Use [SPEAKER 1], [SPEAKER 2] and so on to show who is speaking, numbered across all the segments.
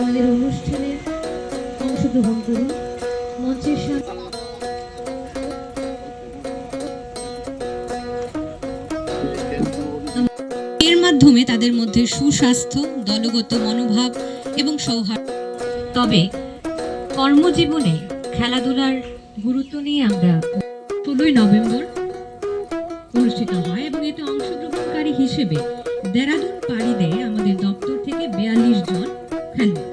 [SPEAKER 1] আমাদের অনুষ্ঠানে অংশগ্রহণ করুন। মঞ্চের সামনে এর মাধ্যমে তাদের মধ্যে সুস্বাস্থ্য, দলগত মনোভাব এবং সৌহার্দ্য। তবে কর্মজীবনে খেলাধুলার গুরুত্ব নিয়ে আমরা 16ই নভেম্বর অনুষ্ঠিত হয় এবং এতে অংশগ্রহণকারী হিসেবে দেরাদুন পাড়িতে আমাদের দপ্তর থেকে 42 জন খেলোয়াড়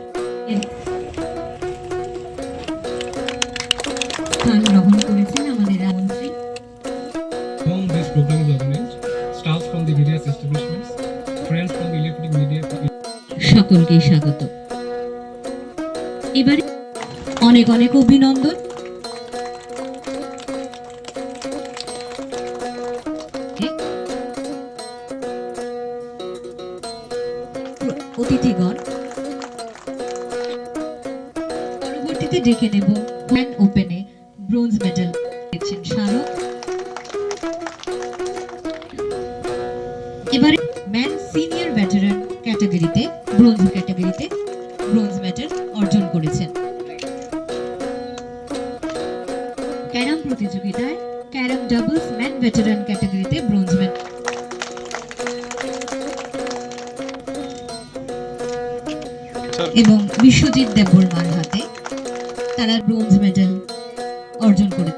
[SPEAKER 1] স্থান গ্রহণ করেছেন আমাদের মন্ত্রী।
[SPEAKER 2] Among this program is organized, staff from the various establishments, friends from the electronic media.
[SPEAKER 1] সকলকে স্বাগত। এবারে অনেক অনেক অভিনন্দন। অতিথিগণ, পরবর্তীতে ডেকে নেব ম্যান ওপেনে ব্রোঞ্জ মেডেল পেয়েছেন স্মারক। এবারে ম্যান সিনিয়র ভেটারান ক্যাটাগরিতে ব্রোঞ্জ মেডেল অর্জন করেছেন। ক্যারাম প্রতিযোগিতায় ক্যারাম ডাবলস ম্যান ভেটারান ক্যাটাগরিতে ব্রোঞ্জ মেডেল এবং বিশ্বজিৎ দেববর্মার হাতে তারা ব্রোঞ্জ মেডেল অর্জন করে।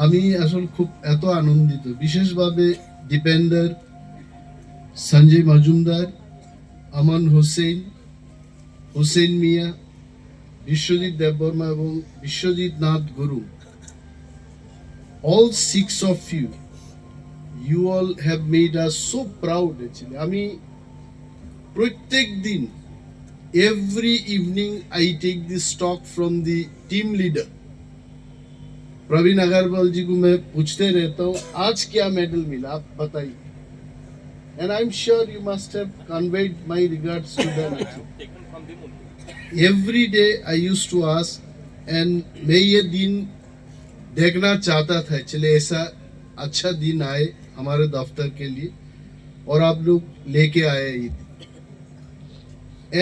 [SPEAKER 3] আমি আসলে খুব এত আনন্দিত, বিশেষভাবে দীপেন্দর, সঞ্জয় মজুমদার, আমান হোসেন মিয়া, বিশ্বজিৎ দেববর্মা এবং বিশ্বজিৎ নাথ গুরু, all 6 of you all have made us so proud actually. আমি প্রত্যেক দিন every evening I take this talk from the team leader Praveen Agarwal जी को मैं पूछते रहता हूँ आज क्या मेडल मिला आप बताइए, and I'm sure you must have conveyed my regards to them. Every day I used to ask, and मैं ये दिन देखना चाहता था चले ऐसा अच्छा दिन आए हमारे दफ्तर के लिए और आप लोग लेके आए ये दिन.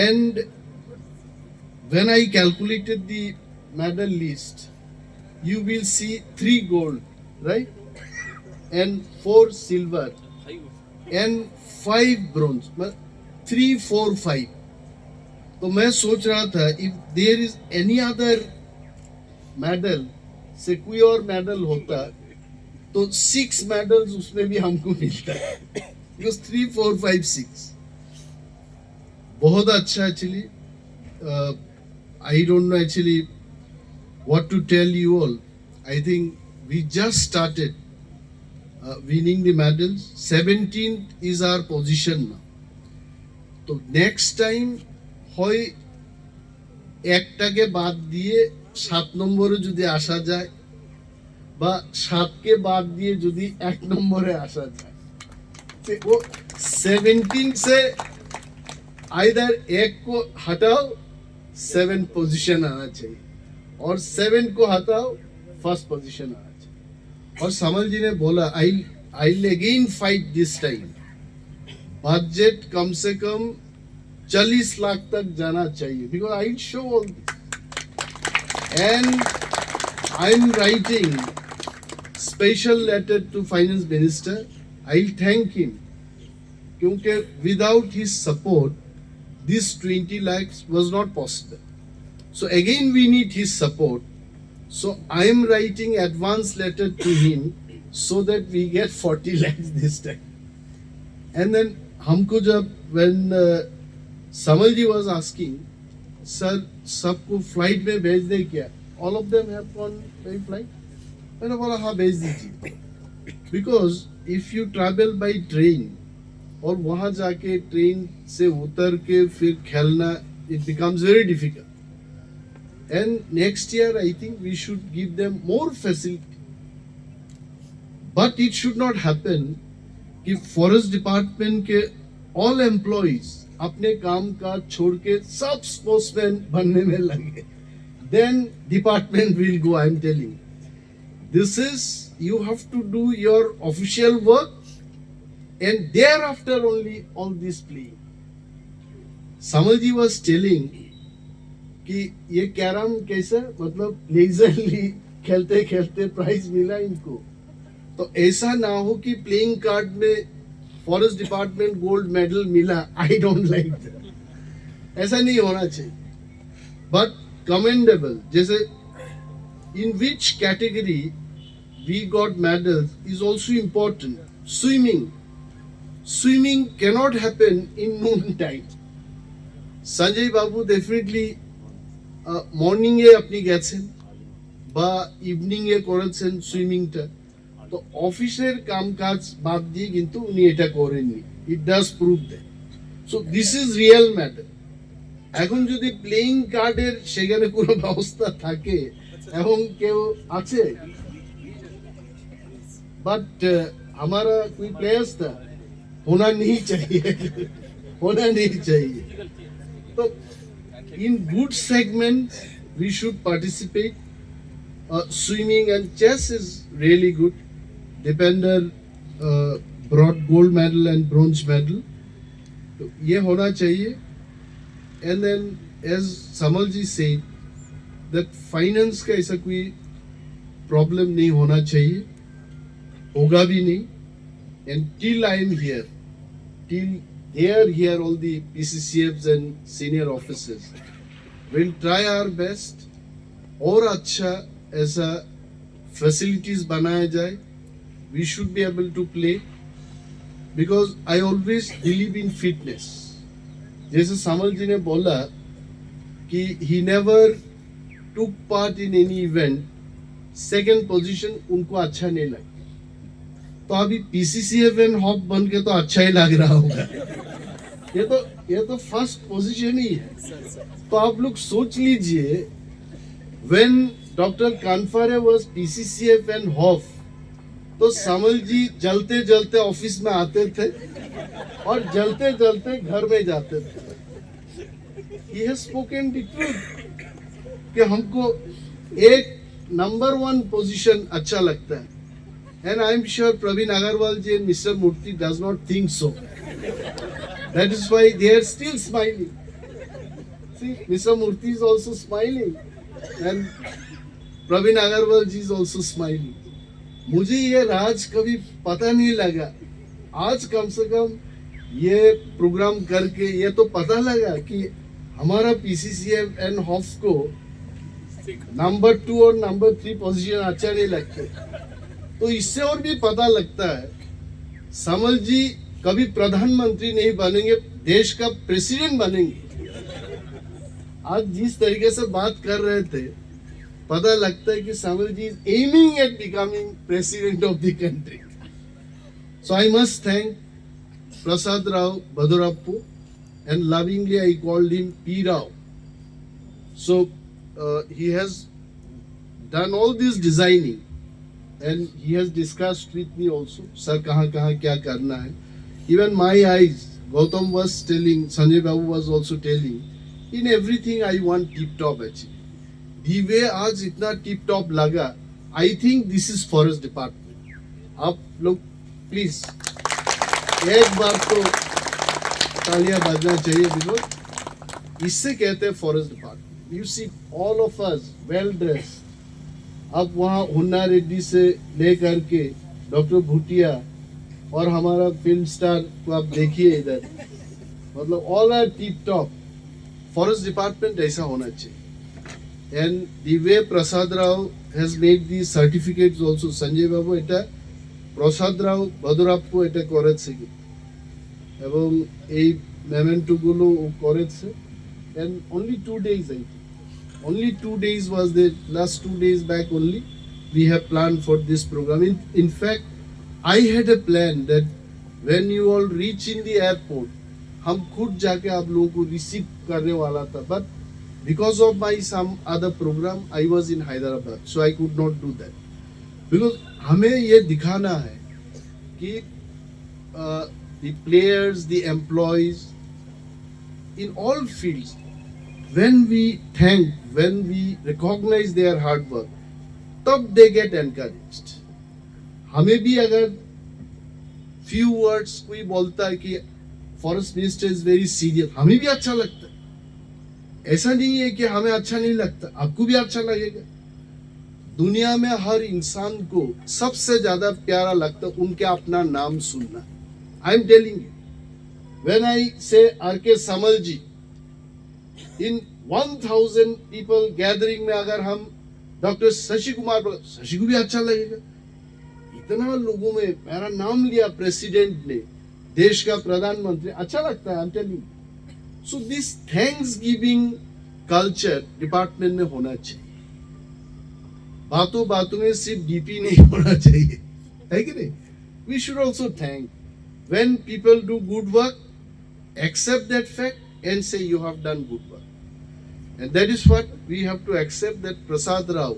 [SPEAKER 3] And when I calculated the medal list, you will see 3 gold, right, and 4 silver and 5 bronze, 3, 4, 5. तो मैं सोच रहा था if there is any other medal, से कोई और मेडल होता तो 6 मेडल्स उसमें भी हमको मिलता है, because 3, 4, 5, 6 बहुत अच्छा actually. I don't know actually what to tell you all. I think we just started winning the medals. 17th is our position now. So next time হয় একটাকে বাদ দিয়ে 7 নম্বরে যদি আসা যায় বা 7কে বাদ দিয়ে যদি 1 নম্বরে আসা যায় तो वो 17 से आइदर 1 को हटाओ 7 पोजीशन आना चाहिए और 7 को हटाओ फर्स्ट पोजीशन आना चाहिए. और समल जी ने बोला I again fight this time, budget कम से कम 40 लाख तक जाना चाहिए, because I show all this and I am writing special letter to finance minister. I thank him क्योंकि without his support this 20 lakhs was not possible. So again we need his support. So I am writing advance letter to him so that we get 40 lakhs this time. And then हमको जब when Samal ji was asking, sir सबको flight में भेज दे क्या? All of them have gone by flight. मैंने बोला हाँ भेज दीजिए. Because if you travel by train और वहां जाके ट्रेन से उतर के फिर खेलना, it becomes very difficult. And next year I think we should give them more facility. But it should not happen कि फॉरेस्ट डिपार्टमेंट के all employees अपने काम काज छोड़ के सब स्पोर्ट्समैन बनने में लगे. Then department will go, I am telling. This is, you have to do your official work and thereafter only all this playing. Samalji was telling कि ये कैरम कैसे मतलब लेजरली खेलते खेलते प्राइज मिला इनको, तो ऐसा ना हो कि प्लेइंग कार्ड में फॉरेस्ट डिपार्टमेंट गोल्ड मेडल मिला. I don't like that. ऐसा नहीं होना चाहिए. बट कमेंडेबल, जैसे in which category we got medals is also important. Swimming cannot happen in noon time. Sanjay Babu definitely morning এ আপনি গেছেন বা ইভিনিং এ করেছেন সুইমিংটা, তো অফিসের কামকাজ বাদ দিয়ে কিন্তু উনি এটা করেননি. It does prove that. So this is real matter. এখন যদি প্লেইং কার্ডের সেখানে কোনো ব্যবস্থা থাকে এবং কেউ আছে, बट हमारा कोई प्लेयर्स था, होना नहीं चाहिए. तो in good segments we should participate. Swimming and chess is really good. Dipender brought gold medal and bronze medal. तो ये होना चाहिए. And then as Samal ji said that finance का ऐसा कोई problem नहीं होना चाहिए, होगा भी नहीं. And till I am here, till they are here, all the PCCFs and senior officers will try our best. और अच्छा ऐसा facilities बनाया जाए. We should be able to play because I always believe in fitness. जैसे सामल जी ने बोला कि he never took part in any event, second position उनको अच्छा नहीं लगा. तो अभी PCCF एंड हॉप बन के तो अच्छा ही लग रहा होगा. ये तो फर्स्ट पोजीशन ही है. तो आप लोग सोच लीजिए, when डॉक्टर कानफारे was PCCF एंड हॉप, तो सामल जी जलते जलते ऑफिस में आते थे और जलते जलते घर में जाते थे. He has spoken the truth कि हमको एक नंबर 1 पोजीशन अच्छा लगता है. And I am sure Praveen Agarwal ji and Mr. Murthy does not think so. That is why they are still smiling. See, Mr. Murthy is also smiling and Praveen Agarwal ji is also smiling. मुझे ये राज कभी पता नहीं लगा. आज कम से कम ये programme करके ये तो पता लगा कि हमारा PCCF एंड हॉफ को नंबर 2 और नंबर 3 पोजीशन अच्छा नहीं लगते. तो इससे और भी पता लगता है सामल जी कभी प्रधानमंत्री नहीं बनेंगे, देश का प्रेसिडेंट बनेंगे. आज जिस तरीके से बात कर रहे थे, पता लगता है कि Samal ji is aiming at becoming president of the country. So I must thank Prasad Rao बदोरप्पू and lovingly I called him P. Rao. So he has done all this designing and he has discussed with me also, sir kahan kya karna hai. Even my eyes, Gautam was telling, Sanjay Babu was also telling, in everything I want tip top actually. The way aaj itna tip top laga, I think this is forest department. आप लोग please एक बार तो तालियां बजना चाहिए, because इससे कहते हैं forest department. You see all of us well dress. अब वहाँ हुन्ना रेड्डी से लेकर के डॉक्टर भूटिया और हमारा फिल्म स्टार को आप देखिए इधर, मतलब all are tip top. Forest department ऐसा होना चाहिए. And the way Prasad Rao has made the certificates also. Sanjay Babu এটা প্রসাদ রাও বদরাপ্পু এটা করেছে এবং এই মেমেন্টোগুলো করেছে. and only 2 days I think, only 2 days was there, last 2 days back only we have planned for this program. In fact I had a plan that when you all reach in the airport, हम खुद जाके आप लोगों को receive करने वाला था, but because of my some other program I was in Hyderabad, so I could not do that. Because हमें ये दिखाना है कि the players, the employees in all fields, when we thank, when we recognize their hard work, तब they get encouraged. हमें भी अगर few words कोई बोलता है कि forest minister is very serious, हमें भी अच्छा लगता है। ऐसा नहीं है कि हमें अच्छा नहीं लगता, आपको भी अच्छा लगेगा। दुनिया में हर इंसान को सबसे ज्यादा प्यारा लगता है उनके अपना नाम सुनना। I am telling you, when I से आर.के. समल जी, इन 1000 पीपल गैदरिंग में अगर हम डॉक्टर शशि कुमार, शशि को भी अच्छा लगेगा। इतना लोगों में मेरा नाम लिया प्रेसिडेंट ने, देश का प्रधानमंत्री, अच्छा लगता है। I am telling. So this thanks giving culture department में होना चाहिए। बातों बातों में सिर्फ डीपी नहीं होना चाहिए, है कि नहीं? We should also thank when people do good work, except that fact and say you have done good work. And that is what we have to accept, that Prasad Rao,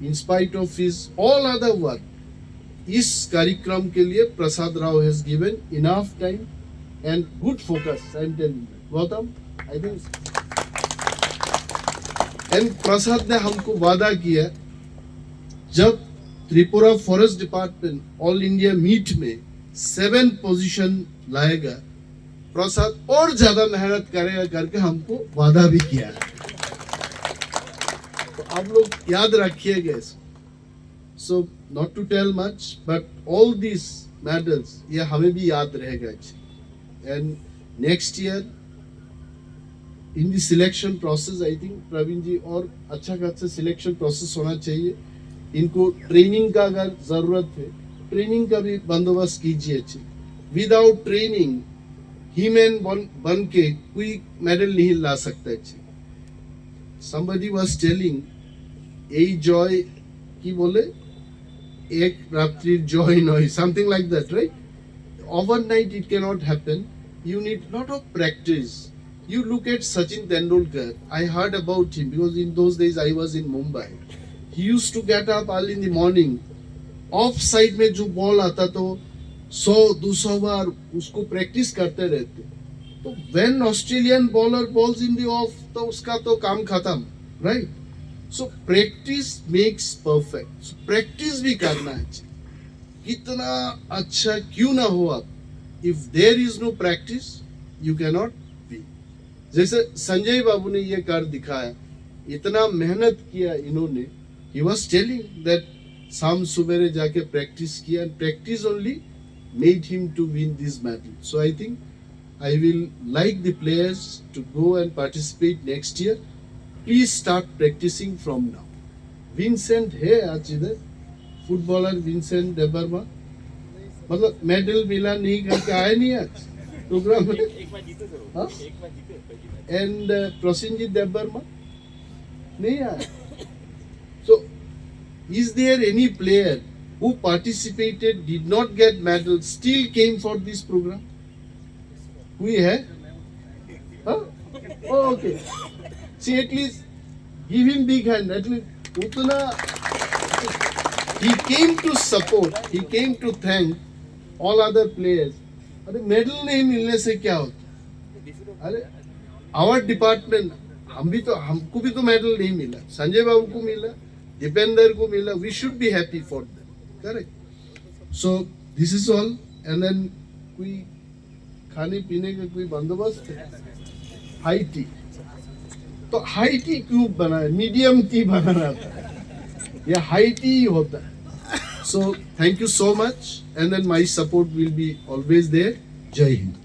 [SPEAKER 3] in spite of his all other work, इस कार्यक्रम के लिए Prasad Rao has given enough time and good focus. I am telling you, Gautam, I think. And प्रसाद ने हमको वादा किया, जब Tripura forest department all India meet में 7 पोजीशन लाएगा, प्रसाद और ज्यादा मेहनत करेगा करके हमको वादा भी किया है। तो आप लोग याद रखिएगा इसको। So not to tell much, but all this medals ये हमें भी याद रहेगा। And next year in the selection process, I think Praveen ji, और अच्छा खासा सिलेक्शन प्रोसेस होना चाहिए। इनको ट्रेनिंग का अगर जरूरत है, ट्रेनिंग का भी बंदोबस्त कीजिए। विदाउट ट्रेनिंग हीमैन बन के कोई मेडल नहीं ला सकता है। Somebody was telling, এই জয় কি বলে, এক রাত্রির জয় নয়, something like that, right? Overnight it cannot happen. You need lot of practice. You look at Sachin Tendulkar. I heard about him because in those days I was in Mumbai. He used to get up early in the morning. Off side में जो ball आता तो 100-200 बार उसको practice करते रहते। तो when Australian bowler bowls in the off, तो उसका तो काम खत्म, right? So practice makes perfect. So practice भी करना है। कितना अच्छा क्यों ना हो आप, if there is no practice, you cannot be. जैसे संजय बाबू ने ये कर दिखाया, इतना मेहनत किया इन्होंने। He was telling that शाम सुबेरे जाके प्रैक्टिस किया, and practice only made him to win this medal. So I think I will like the players to go and participate next year. Please start practicing from now. Vincent है आज इधर, footballer Vincent डेबर्मा, मतलब medal मिला नहीं करके आया नहीं आज प्रोग्राम में। एंड प्रसेनजीत डेबर्मा नहीं आया। So is there any player who participated, did not get medal, still came for this program? हुई है? Okay, see at least give him big hand. At least उतना he came to support, he came to thank all other players. अरे medal नहीं मिलने से क्या होता? अरे आवर डिपार्टमेंट, हमको भी तो मेडल नहीं मिला, संजय बाबू को मिला, दीपेंद्र को मिला। We should be happy for them, correct? So this is all. And then कोई खाने पीने का कोई बंदोबस्त है? हाई टी, तो हाई टी क्यों बनाए, मीडियम टी बनाना था, ये हाई टी ही होता है। So thank you so much, and then my support will be always there. जय हिंद।